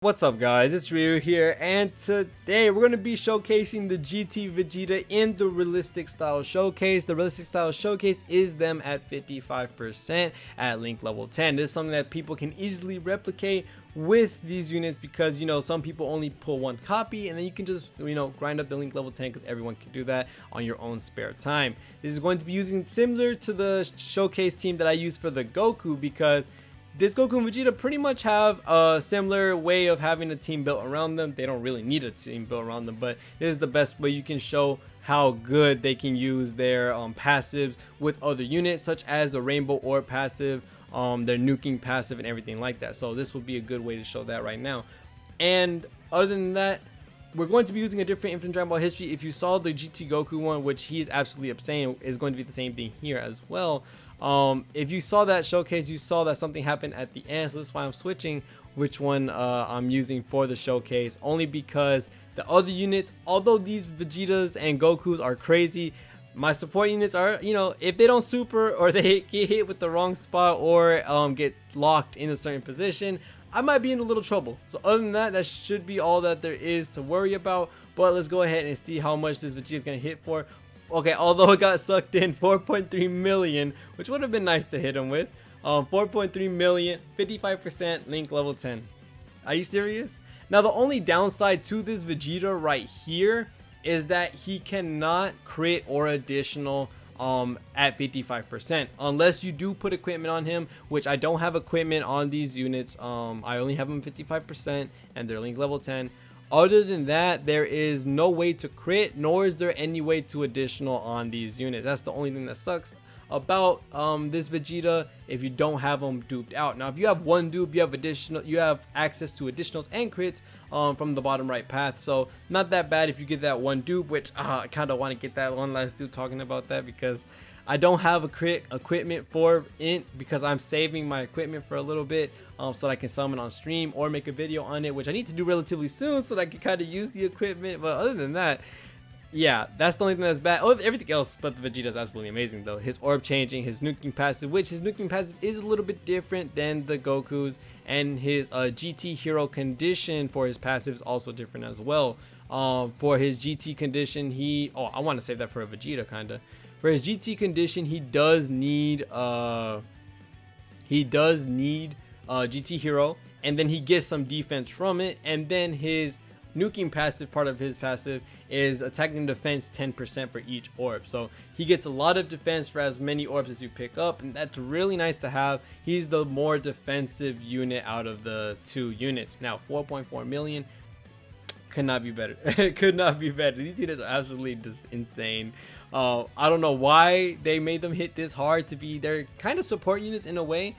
What's up guys, it's Ryu here, and today we're going to be showcasing the GT Vegeta in the Realistic Style Showcase. The Realistic Style Showcase is them at 55% at link level 10. This is something that people can easily replicate with these units because, you know, some people only pull one copy and then you can just, you know, grind up the link level 10 because everyone can do that on your own spare time. This is going to be using similar to the showcase team that I use for the Goku because this Goku and Vegeta pretty much have a similar way of having a team built around them. They don't really need a team built around them, but this is the best way you can show how good they can use their passives with other units, such as a Rainbow Orb passive, their nuking passive, and everything like that. So this will be a good way to show that right now. And other than that, we're going to be using a different Infinite Dragon Ball history. If you saw the GT Goku one, which he is absolutely insane, is going to be the same thing here as well. If you saw that showcase, you saw that something happened at the end, so that's why I'm switching which one I'm using for the showcase, only because the other units, although these Vegetas and Gokus are crazy, my support units are, you know, if they don't super or they get hit with the wrong spot or get locked in a certain position, I might be in a little trouble. So other than that, that should be all that there is to worry about. But let's go ahead and see how much this Vegeta is going to hit for. Okay, although it got sucked in 4.3 million, which would have been nice to hit him with. 4.3 million, 55% link level 10. Are you serious? Now the only downside to this Vegeta right here is that he cannot crit or additional at 55% unless you do put equipment on him, which I don't have equipment on these units. I only have them 55% and they're link level 10. Other than that, there is no way to crit, nor is there any way to additional on these units. That's the only thing that sucks about this Vegeta if you don't have them duped out. Now if you have one dupe, you have access to additionals and crits from the bottom right path, so not that bad if you get that one dupe, which I kind of want to get that one last dupe talking about that because I don't have a crit equipment for it because I'm saving my equipment for a little bit so that I can summon on stream or make a video on it, which I need to do relatively soon so that I can kind of use the equipment. But other than that, yeah, that's the only thing that's bad. Oh, everything else but the Vegeta is absolutely amazing though. His orb changing, his nuking passive, which his nuking passive is a little bit different than the Goku's, and his GT hero condition for his passive is also different as well. For his GT condition, I want to save that for a Vegeta kinda. For his GT condition, he does need GT hero, and then he gets some defense from it, and then his nuking passive, part of his passive, is attack and defense 10% for each orb, so he gets a lot of defense for as many orbs as you pick up, and that's really nice to have. He's the more defensive unit out of the two units. Now 4.4 million could not be better. It could not be better. These units are absolutely just insane. I don't know why they made them hit this hard to be. They're kind of support units in a way,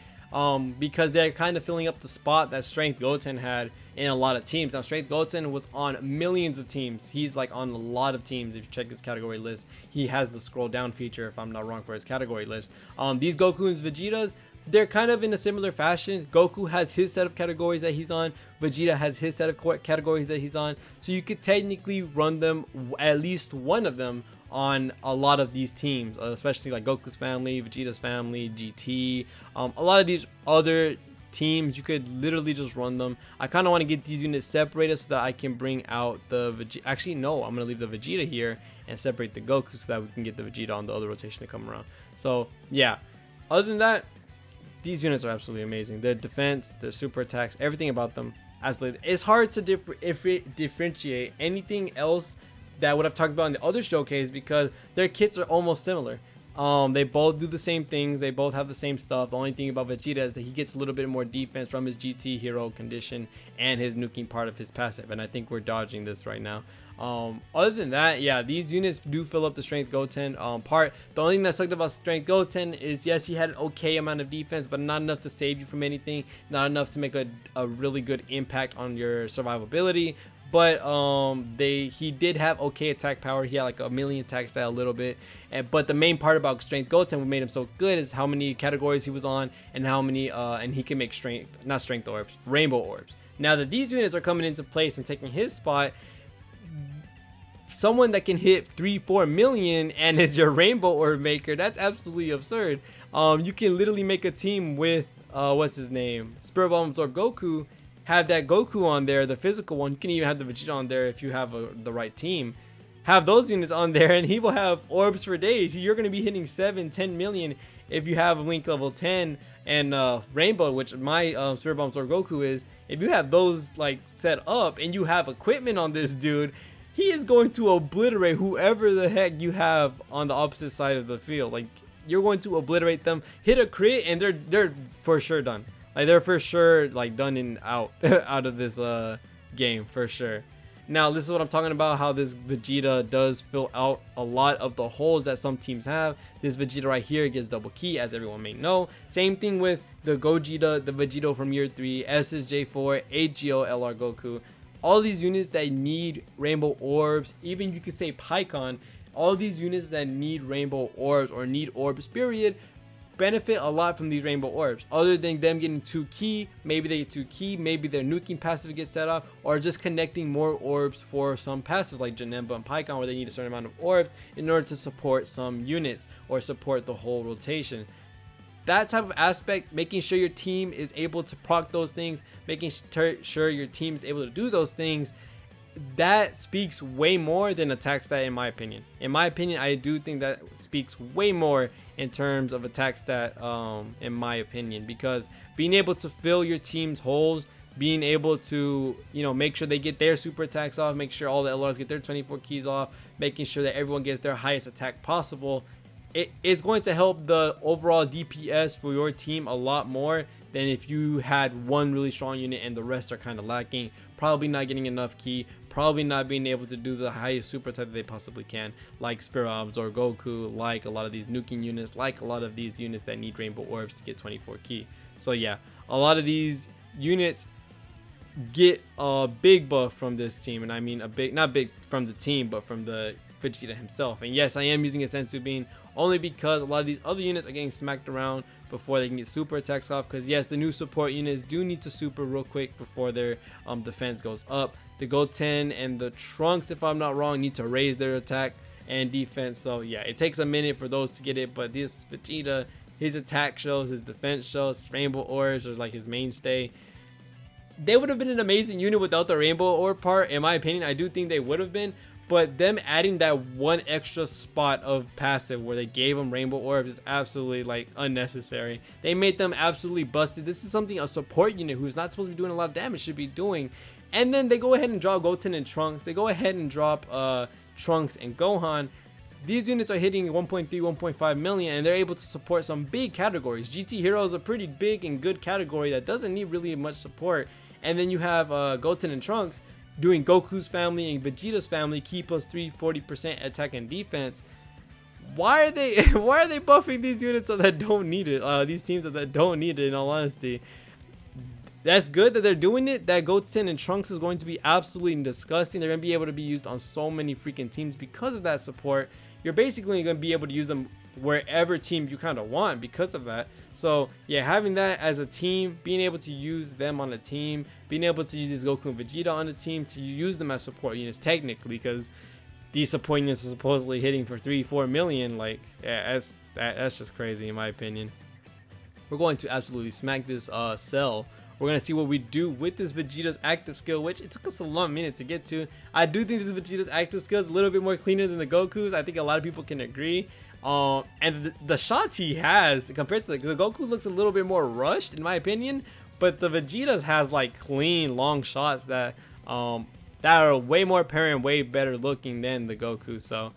because they're kind of filling up the spot that Strength Goten had in a lot of teams. Now Strength Goten was on millions of teams. He's like on a lot of teams. If you check his category list, he has the scroll down feature, if I'm not wrong, for his category list. These Goku's Vegetas, they're kind of in a similar fashion. Goku has his set of categories that he's on. Vegeta has his set of categories that he's on. So you could technically run them, at least one of them, on a lot of these teams, especially like Goku's family, Vegeta's family, GT. A lot of these other teams, you could literally just run them. I kind of want to get these units separated so that I can bring out the Vegeta. Actually, no, I'm going to leave the Vegeta here and separate the Goku so that we can get the Vegeta on the other rotation to come around. So yeah, other than that, these units are absolutely amazing. Their defense, their super attacks, everything about them, absolutely. It's hard to differentiate anything else that would have talked about in the other showcase because their kits are almost similar. They both do the same things. They both have the same stuff. The only thing about Vegeta is that he gets a little bit more defense from his GT hero condition and his nuking part of his passive, and I think we're dodging this right now. Other than that, yeah, these units do fill up the Strength Goten part. The only thing that sucked about Strength Goten is, yes, he had an okay amount of defense, but not enough to save you from anything, not enough to make a really good impact on your survivability. But he did have okay attack power. He had like a million attack style a little bit, but the main part about Strength Goten, what made him so good, is how many categories he was on and how many and he can make strength orbs, rainbow orbs. Now that these units are coming into place and taking his spot, someone that can hit 3-4 million and is your rainbow orb maker, that's absolutely absurd. You can literally make a team with what's his name, Spirit Bomb Absorb Goku, have that Goku on there, the physical one. You can even have the Vegeta on there if you have the right team. Have those units on there, and he will have orbs for days. You're going to be hitting 7-10 million if you have Link level 10 and Rainbow, which my Spirit Bomb Sword Goku is. If you have those like set up and you have equipment on this dude, he is going to obliterate whoever the heck you have on the opposite side of the field. Like, you're going to obliterate them, hit a crit, and they're for sure done. Like, they're for sure like done and out out of this game for sure. Now, this is what I'm talking about, how this Vegeta does fill out a lot of the holes that some teams have. This Vegeta right here gets double key, as everyone may know. Same thing with the Gogeta, the Vegito from year 3, SSJ4, AGO, LR Goku. All these units that need rainbow orbs, even you could say Pycon, all these units that need rainbow orbs or need orbs, period, benefit a lot from these rainbow orbs. Other than them getting 2 key, maybe they get 2 key, maybe their nuking passive gets set off, or just connecting more orbs for some passives like Janemba and Pycon, where they need a certain amount of orbs in order to support some units or support the whole rotation. That type of aspect, making sure your team is able to proc those things, making sure your team is able to do those things, that speaks way more than attack stat, in my opinion. In my opinion, I do think that speaks way more in terms of attack stat, in my opinion, because being able to fill your team's holes, being able to, you know, make sure they get their super attacks off, make sure all the LRs get their 24 keys off, making sure that everyone gets their highest attack possible, it is going to help the overall DPS for your team a lot more than if you had one really strong unit and the rest are kind of lacking, probably not getting enough key, probably not being able to do the highest super attack that they possibly can, like Spirit Bombs or Goku, like a lot of these nuking units, like a lot of these units that need rainbow orbs to get 24 key. So yeah, a lot of these units get a big buff from this team, and I mean a big, not big from the team, but from the Vegeta himself. And yes, I am using a Sensu Bean only because a lot of these other units are getting smacked around before they can get super attacks off, because yes, the new support units do need to super real quick before their defense goes up. The Goten and the Trunks, if I'm not wrong, need to raise their attack and defense. So yeah, it takes a minute for those to get it, but this Vegeta, his attack shows, his defense shows, rainbow orbs are like his mainstay. They would have been an amazing unit without the rainbow orb part, in my opinion. I do think they would have been, but them adding that one extra spot of passive where they gave them rainbow orbs is absolutely like unnecessary. They made them absolutely busted. This is something a support unit who's not supposed to be doing a lot of damage should be doing. And then they go ahead and drop Goten and Trunks. They go ahead and drop Trunks and Gohan. These units are hitting 1.3, 1.5 million, and they're able to support some big categories. GT Hero is a pretty big and good category that doesn't need really much support. And then you have Goten and Trunks doing Goku's family and Vegeta's family, key plus 340% attack and defense. Why are they buffing these units that don't need it? These teams that don't need it, in all honesty. That's good that they're doing it. That Goten and Trunks is going to be absolutely disgusting. They're going to be able to be used on so many freaking teams because of that support. You're basically going to be able to use them wherever team you kind of want because of that. So yeah, having that as a team, being able to use them on a team, being able to use these Goku and Vegeta on a team, to use them as support units technically, because these support units are supposedly hitting for 3-4 million. Like, yeah, that's just crazy in my opinion. We're going to absolutely smack this cell. We're going to see what we do with this Vegeta's active skill, which it took us a long minute to get to. I do think this Vegeta's active skill is a little bit more cleaner than the Goku's. I think a lot of people can agree. And the shots he has compared to the Goku looks a little bit more rushed in my opinion, but the Vegeta's has like clean long shots that are way more apparent, way better looking than the Goku. So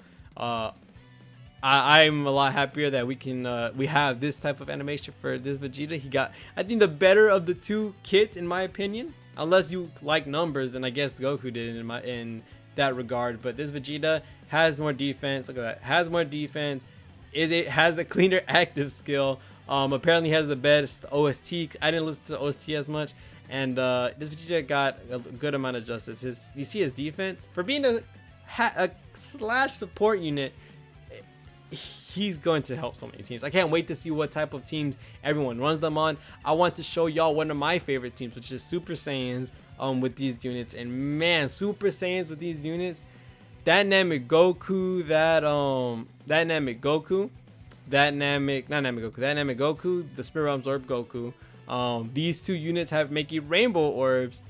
I'm a lot happier that we have this type of animation for this Vegeta. He got, I think, the better of the two kits in my opinion, unless you like numbers, and I guess Goku did in that regard. But this Vegeta has more defense. Look at that, has more defense. It has the cleaner active skill. Apparently has the best OST. I didn't listen to OST as much, and this Vegeta got a good amount of justice. You see his defense for being a slash support unit. He's going to help so many teams. I can't wait to see what type of teams everyone runs them on. I want to show y'all one of my favorite teams, which is Super Saiyans with these units. And man, Super Saiyans with these units, that Namek Goku, that Namek Goku, the Spirit Realm Orb Goku, These two units have making rainbow orbs.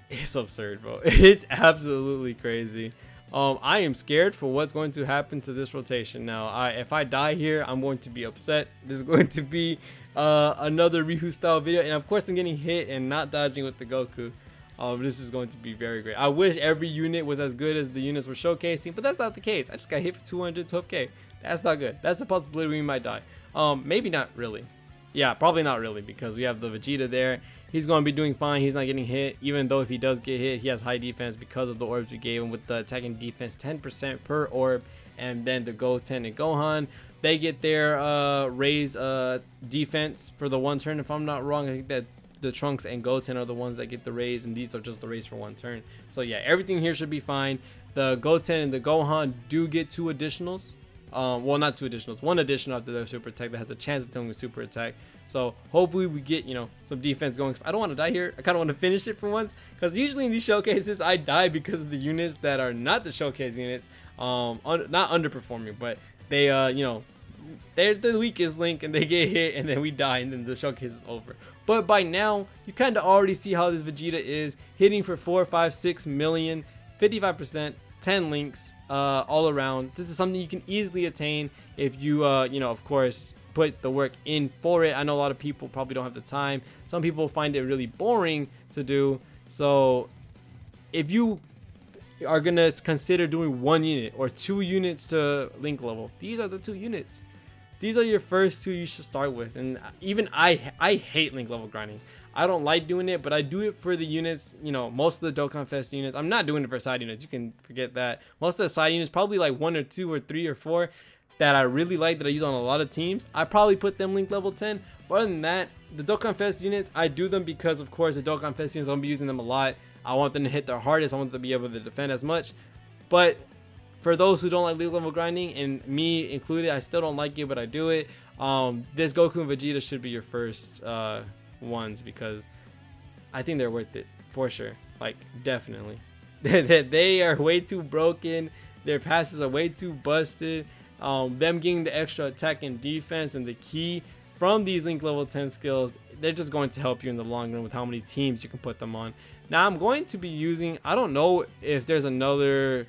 It's absurd, bro. It's absolutely crazy. I am scared for what's going to happen to this rotation. Now, if I die here, I'm going to be upset. This is going to be another Rihu style video, and of course I'm getting hit and not dodging with the Goku. This is going to be very great. I wish every unit was as good as the units we're showcasing, but that's not the case. I just got hit for 212k. That's not good. That's a possibility we might die. Maybe not really. Yeah, probably not really, because we have the Vegeta there. He's going to be doing fine. He's not getting hit. Even though if he does get hit, he has high defense because of the orbs we gave him with the attacking defense 10% per orb. And then the Goten and Gohan, they get their raise defense for the one turn. If I'm not wrong, I think that the Trunks and Goten are the ones that get the raise, and these are just the raise for one turn. So yeah, everything here should be fine. The Goten and the Gohan do get 2 additionals. Well, not 2 additionals, 1 additional after their super attack that has a chance of becoming a super attack. So hopefully we get, you know, some defense going, 'cause I don't want to die here. I kind of want to finish it for once, because usually in these showcases I die because of the units that are not the showcase units, not underperforming, but they you know, they're the weakest link and they get hit and then we die and then the showcase is over. But by now you kind of already see how this Vegeta is hitting for 4, 5, 6 million, 55%, 10 links all around. This is something you can easily attain if you you know, of course, put the work in for it. I know a lot of people probably don't have the time. Some people find it really boring to do. So if you are gonna consider doing 1 unit or 2 units to link level, these are the 2 units. These are your first 2 you should start with. And even I hate link level grinding. I don't like doing it, but I do it for the units, you know, most of the Dokkan Fest units. I'm not doing it for side units. You can forget that. Most of the side units, probably like 1 or 2 or 3 or 4 that I really like, that I use on a lot of teams, I probably put them link level 10. But other than that, the Dokkan Fest units, I do them because, of course, the Dokkan Fest units, I'm going to be using them a lot. I want them to hit their hardest. I want them to be able to defend as much. But for those who don't like link level grinding, and me included, I still don't like it, but I do it. This Goku and Vegeta should be your first ones, because I think they're worth it for sure. Like, definitely. They are way too broken. Their passes are way too busted. Them getting the extra attack and defense and the key from these link level 10 skills, they're just going to help you in the long run with how many teams you can put them on. Now I'm going to be using, I don't know if there's another,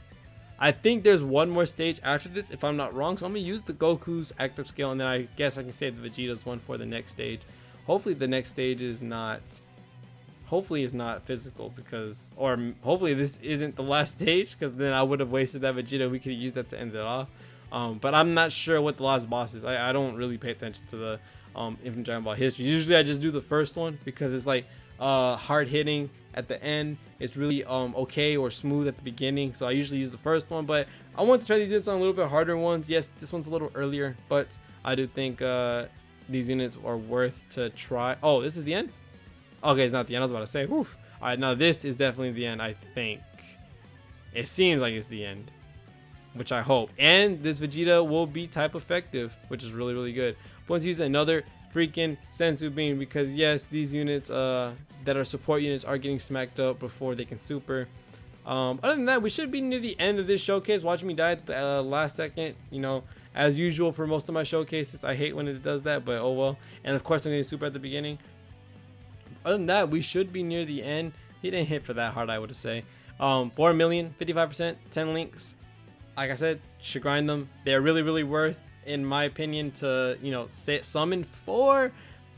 I think there's one more stage after this if I'm not wrong, so I'm going to use the Goku's active skill, and then I guess I can save the Vegeta's one for the next stage. Hopefully the next stage is not, hopefully it's not physical, because, or hopefully this isn't the last stage, because then I would have wasted that Vegeta. We could have used that to end it off. But I'm not sure what the last boss is. I don't really pay attention to the Infinite Dragon Ball history. Usually I just do the first one because it's like hard hitting at the end. It's really okay or smooth at the beginning, so I usually use the first one. But I want to try these units on a little bit harder ones. Yes, this one's a little earlier, but I do think these units are worth to try. Oh, this is the end? Okay, it's not the end. I was about to say, whew. All right, now this is definitely the end. I think it seems like it's the end, which I hope. And this Vegeta will be type effective, which is really, really good. Once use another freaking Senzu Bean, because yes, these units that are support units are getting smacked up before they can super. Other than that, we should be near the end of this showcase. Watching me die at the last second, you know, as usual for most of my showcases. I hate when it does that, but oh well. And of course I'm getting super at the beginning. Other than that, we should be near the end. He didn't hit for that hard, I would say. 4 million, 55%, 10 links. Like I said, should grind them. They're really, really worth, in my opinion, to, you know, summon for,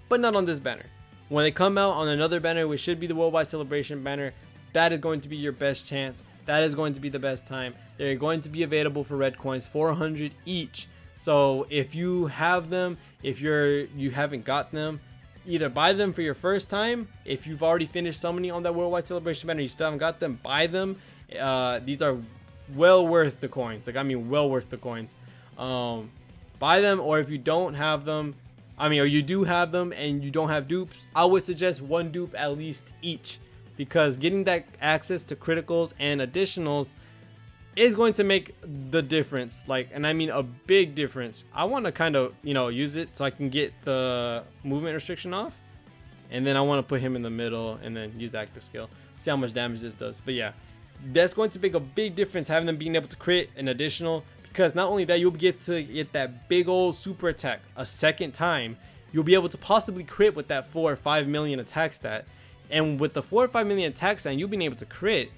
but not on this banner. When they come out on another banner, which should be the Worldwide Celebration banner, that is going to be your best chance. That is going to be the best time. They're going to be available for red coins, 400 each. So if you have them, if you haven't got them, either buy them for your first time. If you've already finished summoning on that Worldwide Celebration banner, you still haven't got them, buy them. These are well worth the coins. Like, I mean, well worth the coins. Buy them, or if you don't have them, or you do have them and you don't have dupes, I would suggest 1 dupe at least each, because getting that access to criticals and additionals is going to make the difference. Like, and I mean a big difference. I want to kind of, you know, use it so I can get the movement restriction off, and then I want to put him in the middle and then use active skill, see how much damage this does. But yeah, that's going to make a big difference, having them being able to crit an additional, because not only that, you'll get to get that big old super attack a second time, you'll be able to possibly crit with that 4 or 5 million attack stat. And with the 4 or 5 million attack stat and you being able to crit,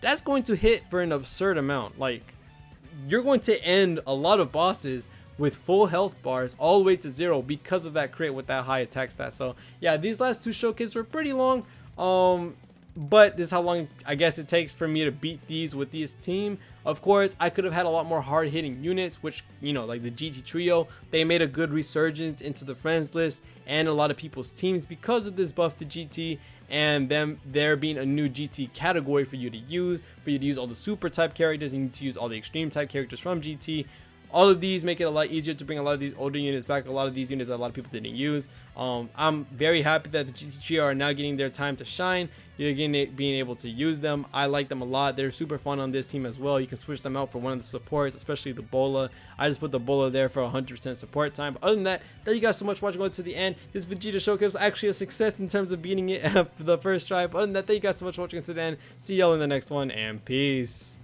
that's going to hit for an absurd amount. Like, you're going to end a lot of bosses with full health bars all the way to 0 because of that crit with that high attack stat. So yeah, these last 2 showcases were pretty long, but this is how long I guess it takes for me to beat these with this team. Of course, I could have had a lot more hard hitting units, which, you know, like the GT trio, they made a good resurgence into the friends list and a lot of people's teams because of this buff to GT, and them there being a new GT category for you to use all the super type characters. You need to use all the extreme type characters from GT. All of these make it a lot easier to bring a lot of these older units back. A lot of these units that a lot of people didn't use. I'm very happy that the GT trio are now getting their time to shine. You're being able to use them. I like them a lot. They're super fun on this team as well. You can switch them out for one of the supports, especially the Bola. I just put the Bola there for 100% support time. But other than that, thank you guys so much for watching to the end. This Vegeta showcase was actually a success in terms of beating it for the first try. But other than that, thank you guys so much for watching to the end. See y'all in the next one, and peace.